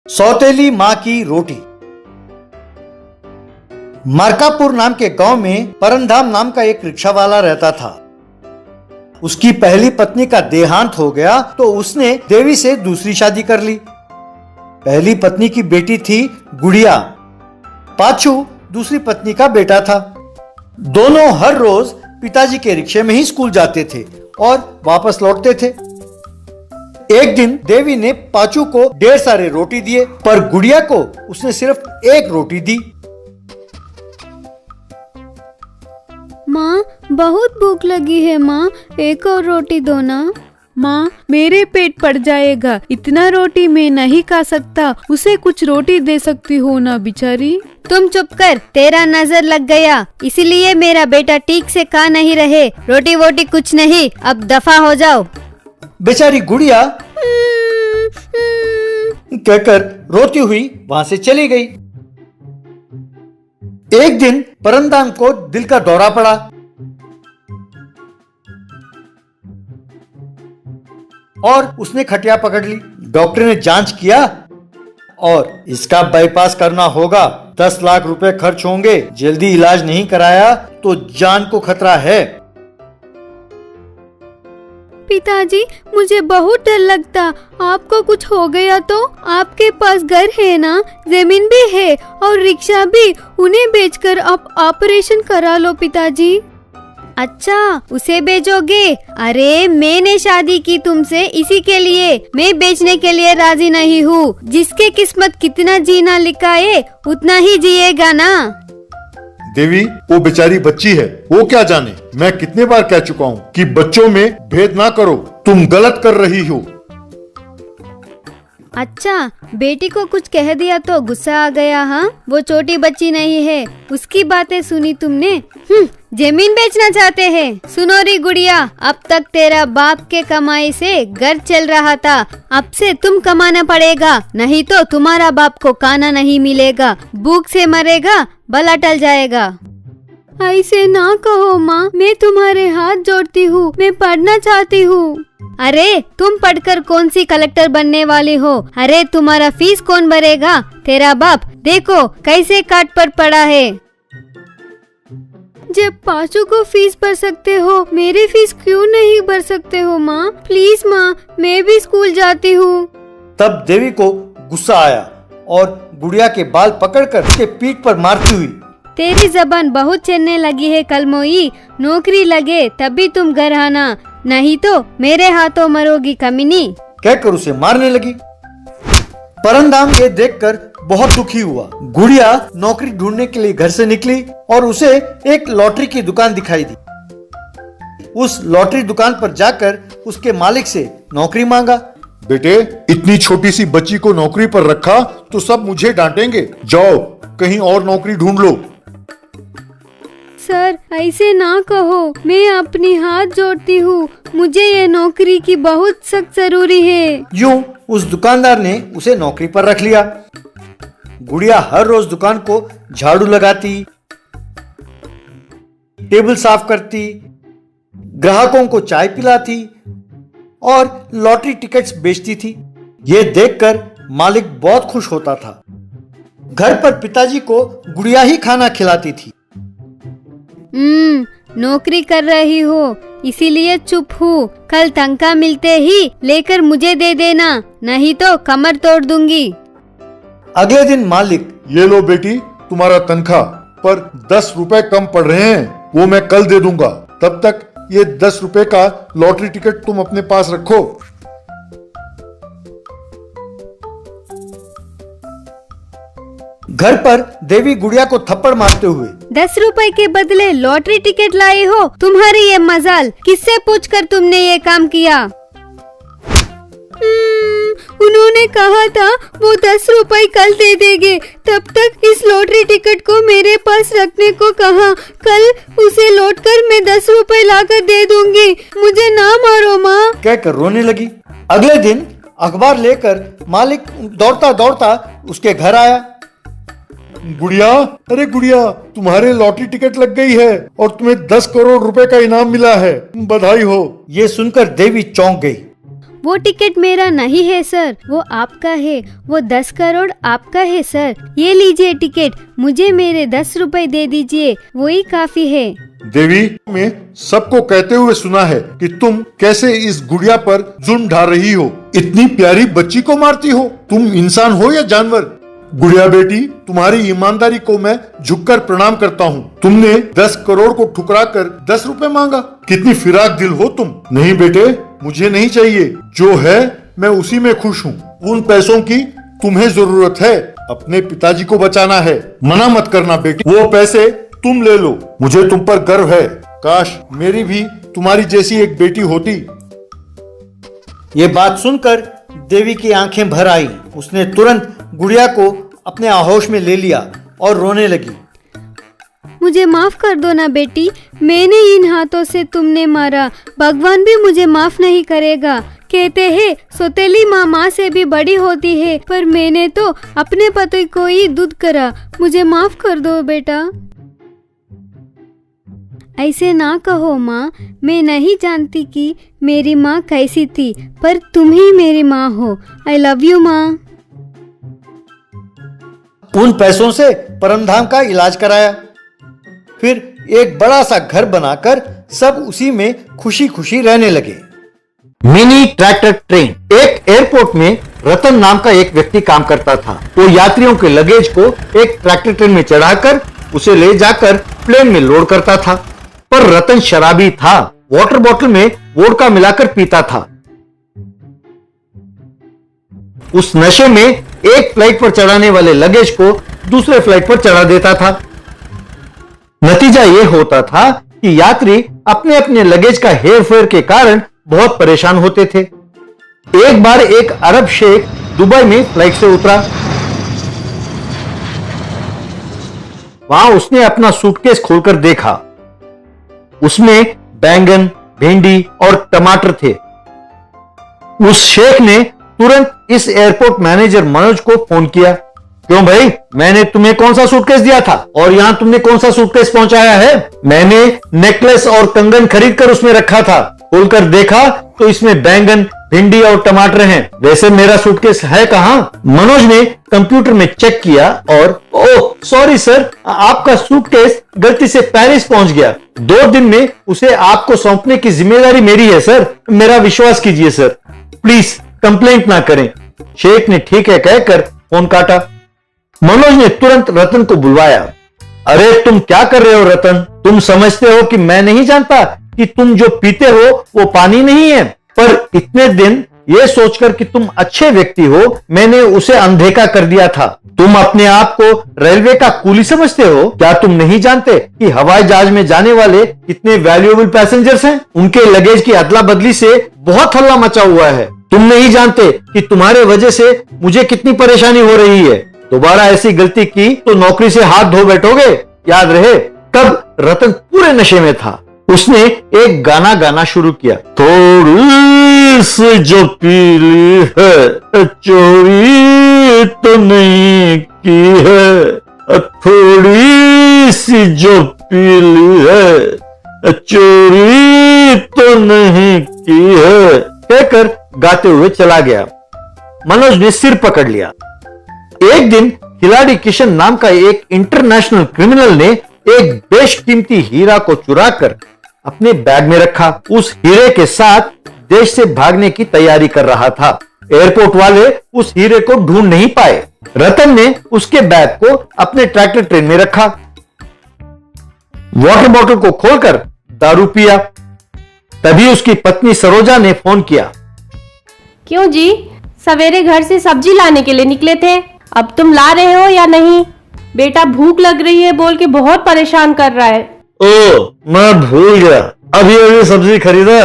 सौतेली माँ की रोटी। मार्कापुर नाम के गांव में परंधाम नाम का एक रिक्शा वाला रहता था। उसकी पहली पत्नी का देहांत हो गया तो उसने देवी से दूसरी शादी कर ली। पहली पत्नी की बेटी थी गुड़िया, पाचू दूसरी पत्नी का बेटा था। दोनों हर रोज पिताजी के रिक्शे में ही स्कूल जाते थे और वापस लौटते थे। एक दिन देवी ने पाचू को ढेर सारे रोटी दिए, पर गुड़िया को उसने सिर्फ एक रोटी दी। माँ, बहुत भूख लगी है माँ, एक और रोटी दो ना। माँ, मेरे पेट पड़ जाएगा, इतना रोटी मैं नहीं खा सकता, उसे कुछ रोटी दे सकती हो ना बिचारी। तुम चुप कर, तेरा नजर लग गया, इसीलिए मेरा बेटा ठीक से खा नहीं रहे। रोटी वोटी कुछ नहीं, अब दफा हो जाओ। बेचारी गुड़िया कहकर रोती हुई वहां से चली गई। एक दिन परंदाम को दिल का दौरा पड़ा। और उसने खटिया पकड़ ली। डॉक्टर ने जांच किया और इसका बाईपास करना होगा, 10 लाख रुपए खर्च होंगे, जल्दी इलाज नहीं कराया तो जान को खतरा है। पिताजी, मुझे बहुत डर लगता, आपको कुछ हो गया तो? आपके पास घर है ना, जमीन भी है और रिक्शा भी, उन्हें बेचकर आप ऑपरेशन करा लो पिताजी। अच्छा, उसे बेचोगे? अरे मैंने शादी की तुमसे इसी के लिए, मैं बेचने के लिए राजी नहीं हूँ। जिसके किस्मत कितना जीना लिखा है उतना ही जिएगा ना। देवी, वो बेचारी बच्ची है, वो क्या जाने। मैं कितने बार कह चुका हूँ कि बच्चों में भेद ना करो, तुम गलत कर रही हो। अच्छा, बेटी को कुछ कह दिया तो गुस्सा आ गया? हाँ, वो छोटी बच्ची नहीं है, उसकी बातें सुनी तुमने। जमीन बेचना चाहते हैं? सुनो री गुड़िया, अब तक तेरा बाप के कमाई से घर चल रहा था, अब से तुम कमाना पड़ेगा, नहीं तो तुम्हारा बाप को खाना नहीं मिलेगा, भूख से मरेगा, भला टल जाएगा। ऐसे ना कहो माँ, मैं तुम्हारे हाथ जोड़ती हूँ, मैं पढ़ना चाहती हूँ। अरे तुम पढ़कर कौन सी कलेक्टर बनने वाली हो? अरे तुम्हारा फीस कौन भरेगा? तेरा बाप देखो कैसे काट पर पड़ा है। जब पाचू को फीस भर सकते हो, मेरी फीस क्यों नहीं भर सकते हो माँ? प्लीज माँ, मैं भी स्कूल जाती हूँ। तब देवी को गुस्सा आया और गुड़िया के बाल पकड़कर उसके पीठ पर मारती हुई, तेरी जबान बहुत चलने लगी है कलमोई, नौकरी लगे तभी तुम घर आना, नहीं तो मेरे हाथों मरोगी कमीनी, कहकर उसे मारने लगी। परंदाम ये देखकर बहुत दुखी हुआ। गुड़िया नौकरी ढूंढने के लिए घर से निकली और उसे एक लॉटरी की दुकान दिखाई दी। उस लॉटरी दुकान पर जाकर उसके मालिक से नौकरी मांगा। बेटे, इतनी छोटी सी बच्ची को नौकरी पर रखा तो सब मुझे डांटेंगे, जाओ कहीं और नौकरी ढूंढ लो। सर, ऐसे ना कहो, मैं अपनी हाथ जोड़ती हूँ, मुझे ये नौकरी की बहुत सख्त जरूरी है। यूं उस दुकानदार ने उसे नौकरी पर रख लिया। गुड़िया हर रोज दुकान को झाड़ू लगाती, टेबल साफ करती, ग्राहकों को चाय पिलाती और लॉटरी टिकट्स बेचती थी। ये देखकर मालिक बहुत खुश होता था। घर पर पिताजी को गुड़िया ही खाना खिलाती थी। नौकरी कर रही हो इसीलिए चुप हूँ, कल तनख्वाह मिलते ही लेकर मुझे दे देना, नहीं तो कमर तोड़ दूंगी। अगले दिन मालिक, ये लो बेटी तुम्हारा तनख्वाह, पर 10 रुपए कम पड़ रहे हैं, वो मैं कल दे दूंगा, तब तक ये 10 रुपए का लॉटरी टिकट तुम अपने पास रखो। घर पर देवी गुड़िया को थप्पड़ मारते हुए, 10 रुपए के बदले लॉटरी टिकट लाए हो? तुम्हारी ये मजाल, किससे पूछकर तुमने ये काम किया? उन्होंने कहा था वो 10 रुपए कल दे देंगे, तब तक इस लॉटरी टिकट को मेरे पास रखने को कहा, कल उसे लौटकर मैं 10 रुपए लाकर दे दूंगी, मुझे ना मारो माँ, कहकर रोने लगी। अगले दिन अखबार लेकर मालिक दौड़ता दौड़ता उसके घर आया। गुड़िया, अरे गुड़िया, तुम्हारे लॉटरी टिकट लग गई है और तुम्हें 10 करोड़ रुपए का इनाम मिला है, बधाई हो। ये सुनकर देवी चौंक गई। वो टिकट मेरा नहीं है सर, वो आपका है। वो 10 करोड़ आपका है सर। ये लीजिए टिकट, मुझे मेरे 10 रुपए दे दीजिए, वही काफी है। देवी, मैं सबको कहते हुए सुना है कि तुम कैसे इस गुड़िया पर जुल्म ढा रही हो, इतनी प्यारी बच्ची को मारती हो। तुम इंसान हो या जानवर? गुड़िया बेटी, तुम्हारी ईमानदारी को मैं झुककर प्रणाम करता हूँ। तुमने 10 करोड़ को ठुकरा कर 10 रुपए मांगा। कितनी फिराक दिल हो तुम। नहीं बेटे, मुझे नहीं चाहिए। जो है मैं उसी में खुश हूँ। उन पैसों की तुम्हें जरूरत है, अपने पिताजी को बचाना है। मना मत करना बेटी, वो पैसे तुम ले लो। मुझे तुम पर गर्व है। काश मेरी भी तुम्हारी जैसी एक बेटी होती। ये बात सुनकर देवी की आंखें भर आई। उसने तुरंत गुड़िया को अपने आहोश में ले लिया और रोने लगी। मुझे माफ कर दो ना बेटी, मैंने इन हाथों से तुमने मारा, भगवान भी मुझे माफ नहीं करेगा। कहते हैं सौतेली माँ से भी बड़ी होती है, पर मैंने तो अपने पति को ही दूध करा। मुझे माफ कर दो बेटा। ऐसे ना कहो माँ, मैं नहीं जानती कि मेरी माँ कैसी थी, पर तुम ही मेरी माँ हो। आई लव यू माँ। उन पैसों से परमधाम का इलाज कराया। फिर एक बड़ा सा घर बनाकर सब उसी में खुशी खुशी रहने लगे। Mini tractor train. एक एयरपोर्ट में रतन नाम का एक व्यक्ति काम करता था। वो यात्रियों के लगेज को एक ट्रैक्टर ट्रेन में चढ़ाकर उसे ले जाकर प्लेन में लोड करता था। पर रतन शराबी था, वाटर बॉटल में वोडका मिलाकर पीता था। उस नशे में एक फ्लाइट पर चढ़ाने वाले लगेज को दूसरे फ्लाइट पर चढ़ा देता था। नतीजा यह होता था कि यात्री अपने अपने लगेज का हेर फेर के कारण बहुत परेशान होते थे। एक बार एक अरब शेख दुबई में फ्लाइट से उतरा। वहां उसने अपना सूटकेस खोलकर देखा। उसमें बैंगन, भिंडी और टमाटर थे। उस शेख ने तुरंत इस एयरपोर्ट मैनेजर मनोज को फोन किया। क्यों भाई, मैंने तुम्हें कौन सा सूटकेस दिया था और यहां तुमने कौन सा सूटकेस पहुंचाया है? मैंने नेकलेस और कंगन खरीद कर उसमें रखा था। खोलकर देखा तो इसमें बैंगन, भिंडी और टमाटर हैं। वैसे मेरा सूटकेस है कहां? मनोज ने कंप्यूटर में चेक किया और ओह सॉरी सर, आपका सूटकेस गलती से पेरिस पहुंच गया। 2 दिन में उसे आपको सौंपने की जिम्मेदारी मेरी है सर। मेरा विश्वास कीजिए सर, प्लीज कंप्लेंट ना करें। शेख ने ठीक है कहकर फोन काटा। मनोज ने तुरंत रतन को बुलवाया। अरे तुम क्या कर रहे हो रतन? तुम समझते हो कि मैं नहीं जानता कि तुम जो पीते हो वो पानी नहीं है? पर इतने दिन ये सोचकर कि तुम अच्छे व्यक्ति हो, मैंने उसे अनदेखा कर दिया था। तुम अपने आप को रेलवे का कूली समझते हो? क्या तुम नहीं जानते कि हवाई जहाज में जाने वाले कितने वैल्यूएबल पैसेंजर्स हैं? उनके लगेज की अदला बदली से बहुत हल्ला मचा हुआ है। तुम नहीं जानते कि तुम्हारे वजह से मुझे कितनी परेशानी हो रही है। दोबारा ऐसी गलती की तो नौकरी से हाथ धो बैठोगे, याद रहे। तब रतन पूरे नशे में था। उसने एक गाना गाना शुरू किया। थोड़ी सी जो पीली है, चोरी तो नहीं की है। थोड़ी सी जो पीली है, चोरी तो नहीं की है, कहकर गाते हुए चला गया। मनोज ने सिर पकड़ लिया। एक दिन खिलाड़ी किशन नाम का एक इंटरनेशनल क्रिमिनल ने एक बेशकीमती हीरा को चुराकर अपने बैग में रखा। उस हीरे के साथ देश से भागने की तैयारी कर रहा था। एयरपोर्ट वाले उस हीरे को ढूंढ नहीं पाए। रतन ने उसके बैग को अपने ट्रैक्टर ट्रेन में रखा। वाटर बॉटल को खोलकर दारू पिया। तभी उसकी पत्नी सरोजा ने फोन किया। क्यों जी, सवेरे घर से सब्जी लाने के लिए निकले थे, अब तुम ला रहे हो या नहीं? बेटा भूख लग रही है बोल के बहुत परेशान कर रहा है। ओ, मैं भूल गया, अभी अभी सब्जी खरीदा,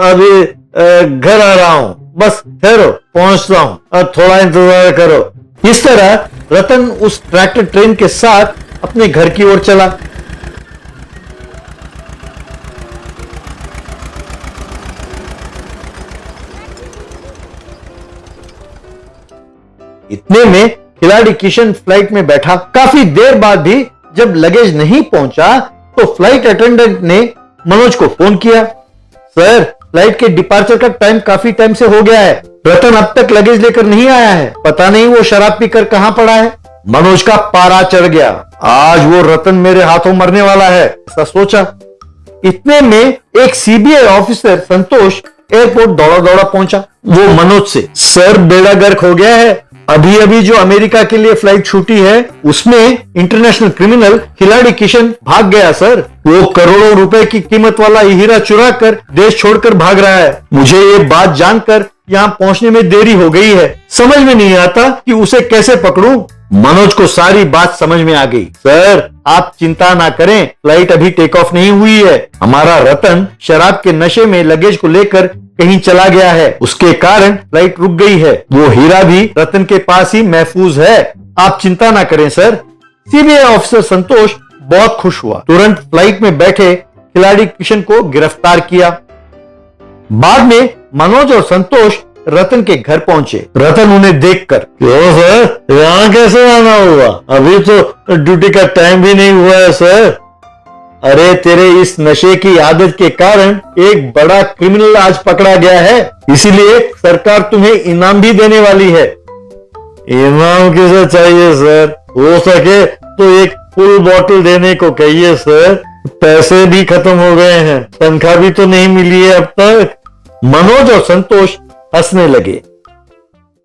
अभी घर आ रहा हूँ, बस ठहरो पहुंचता हूँ, थोड़ा इंतजार करो। इस तरह रतन उस ट्रैक्टर ट्रेन के साथ अपने घर की ओर चला। इतने में खिलाड़ी किशन फ्लाइट में बैठा। काफी देर बाद भी जब लगेज नहीं पहुंचा तो फ्लाइट अटेंडेंट ने मनोज को फोन किया। सर, फ्लाइट के डिपार्चर का टाइम काफी टाइम से हो गया है। रतन अब तक लगेज लेकर नहीं आया है। पता नहीं वो शराब पीकर कहां पड़ा है। मनोज का पारा चढ़ गया। आज वो रतन मेरे हाथों मरने वाला है, ऐसा सोचा। इतने में एक सीबीआई ऑफिसर संतोष एयरपोर्ट दौड़ा दौड़ा पहुंचा। वो मनोज से, सर बेड़ा गर्क हो गया है। अभी अभी जो अमेरिका के लिए फ्लाइट छूटी है उसमें इंटरनेशनल क्रिमिनल खिलाड़ी किशन भाग गया सर। वो करोड़ों रुपए की कीमत वाला हीरा चुरा कर देश छोड़कर भाग रहा है। मुझे ये बात जानकर यहाँ पहुंचने में देरी हो गई है। समझ में नहीं आता कि उसे कैसे पकड़ूं। मनोज को सारी बात समझ में आ गई। सर, आप चिंता ना करें, फ्लाइट अभी टेक ऑफ नहीं हुई है। हमारा रतन शराब के नशे में लगेज को लेकर कहीं चला गया है, उसके कारण फ्लाइट रुक गई है। वो हीरा भी रतन के पास ही महफूज है। आप चिंता ना करें सर। सीबीआई ऑफिसर संतोष बहुत खुश हुआ। तुरंत फ्लाइट में बैठे खिलाड़ी किशन को गिरफ्तार किया। बाद में मनोज और संतोष रतन के घर पहुंचे। रतन उन्हें देखकर, क्यों सर, यहाँ कैसे आना हुआ? अभी तो ड्यूटी का टाइम भी नहीं हुआ है सर। अरे, तेरे इस नशे की आदत के कारण एक बड़ा क्रिमिनल आज पकड़ा गया है, इसीलिए सरकार तुम्हें इनाम भी देने वाली है। इनाम किसे चाहिए सर? हो सके तो एक फुल बॉटल देने को कहिए सर। पैसे भी खत्म हो गए हैं, तनख्वाह भी तो नहीं मिली है अब तक। मनोज और संतोष हंसने लगे।